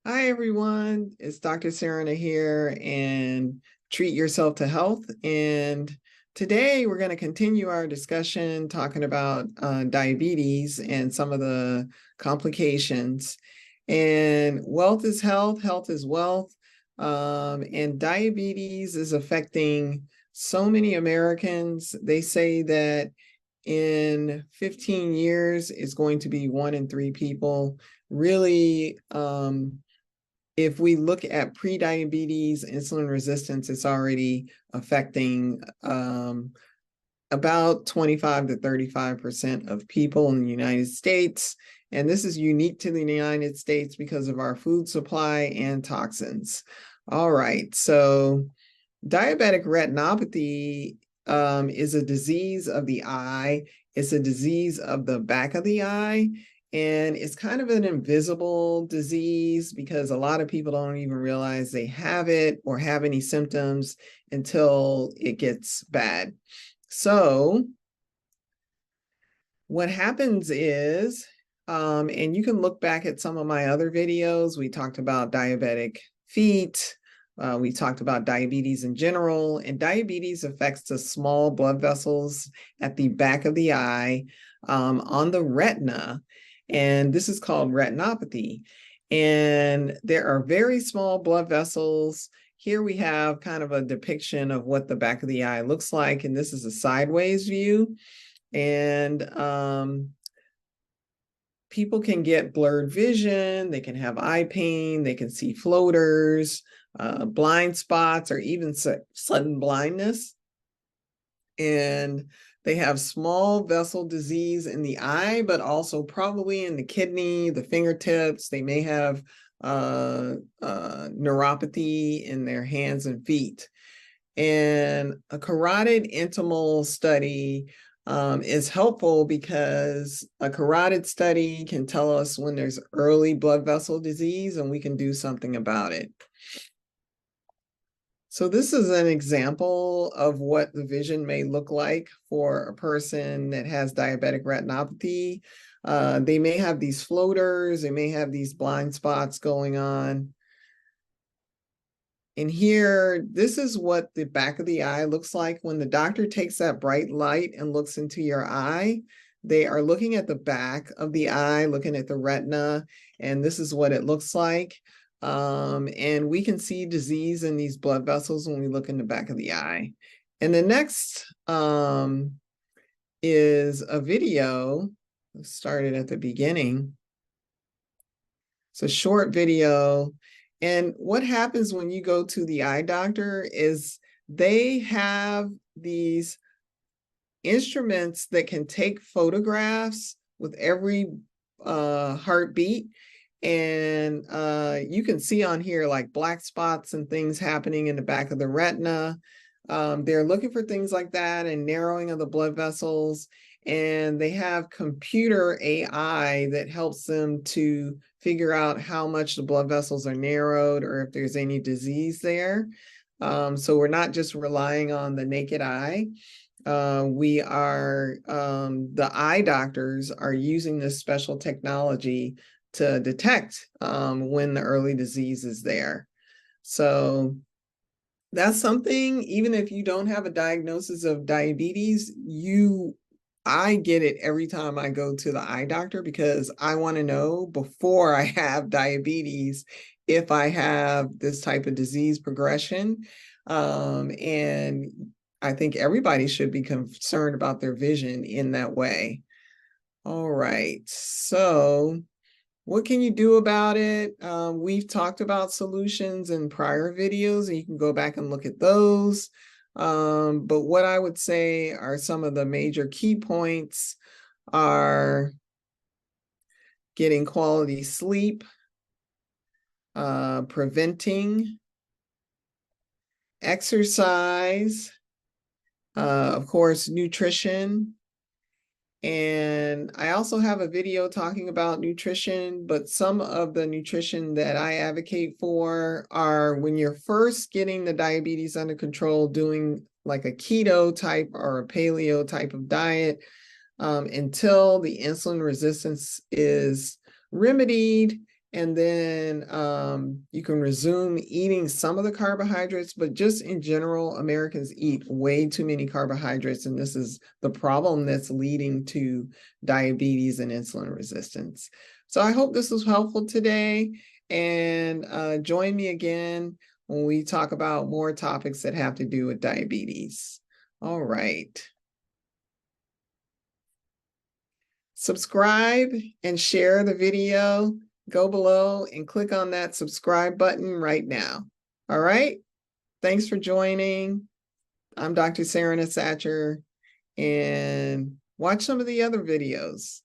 Hi, everyone. It's Dr. Serena here, and treat yourself to health. And today we're going to continue our discussion talking about diabetes and some of the complications. And wealth is health, health is wealth. And diabetes is affecting so many Americans. They say that in 15 years, it's going to be 1 in 3 people. Really, if we look at prediabetes, insulin resistance, it's already affecting about 25 to 35% of people in the United States. And this is unique to the United States because of our food supply and toxins. All right, so diabetic retinopathy is a disease of the eye. It's a disease of the back of the eye. And it's kind of an invisible disease because a lot of people don't even realize they have it or have any symptoms until it gets bad. So what happens is, and you can look back at some of my other videos, we talked about diabetic feet, we talked about diabetes in general, and diabetes affects the small blood vessels at the back of the eye, on the retina, and this is called retinopathy. And there are very small blood vessels. Here we have kind of a depiction of what the back of the eye looks like, and this is a sideways view. And people can get blurred vision, they can have eye pain, they can see floaters, blind spots, or even sudden blindness. And they have small vessel disease in the eye, but also probably in the kidney, the fingertips. They may have neuropathy in their hands and feet. And a carotid intimal study is helpful because a carotid study can tell us when there's early blood vessel disease and we can do something about it. So this is an example of what the vision may look like for a person that has diabetic retinopathy. They may have these floaters, they may have these blind spots going on. And here, this is what the back of the eye looks like when the doctor takes that bright light and looks into your eye. They are looking at the back of the eye, looking at the retina, and this is what it looks like. And we can see disease in these blood vessels when we look in the back of the eye. And the next is a video. Let's start it at the beginning. It's a short video. And what happens when you go to the eye doctor is they have these instruments that can take photographs with every heartbeat. And you can see on here like black spots and things happening in the back of the retina. They're looking for things like that and narrowing of the blood vessels. And they have computer AI that helps them to figure out how much the blood vessels are narrowed or if there's any disease there. So we're not just relying on the naked eye. The eye doctors are using this special technology to detect when the early disease is there. So that's something, even if you don't have a diagnosis of diabetes, I get it every time I go to the eye doctor because I want to know before I have diabetes if I have this type of disease progression. And I think everybody should be concerned about their vision in that way. All right, so what can you do about it? We've talked about solutions in prior videos, and you can go back and look at those. But what I would say are some of the major key points are getting quality sleep, preventing exercise, of course, nutrition. And I also have a video talking about nutrition, but some of the nutrition that I advocate for are when you're first getting the diabetes under control, doing like a keto type or a paleo type of diet until the insulin resistance is remedied And then you can resume eating some of the carbohydrates, but just in general, Americans eat way too many carbohydrates, and this is the problem that's leading to diabetes and insulin resistance. So I hope this was helpful today, and join me again when we talk about more topics that have to do with diabetes. All right. Subscribe and share the video. Go below and click on that subscribe button right now. All right. Thanks for joining. I'm Dr. Serena Satcher, and watch some of the other videos.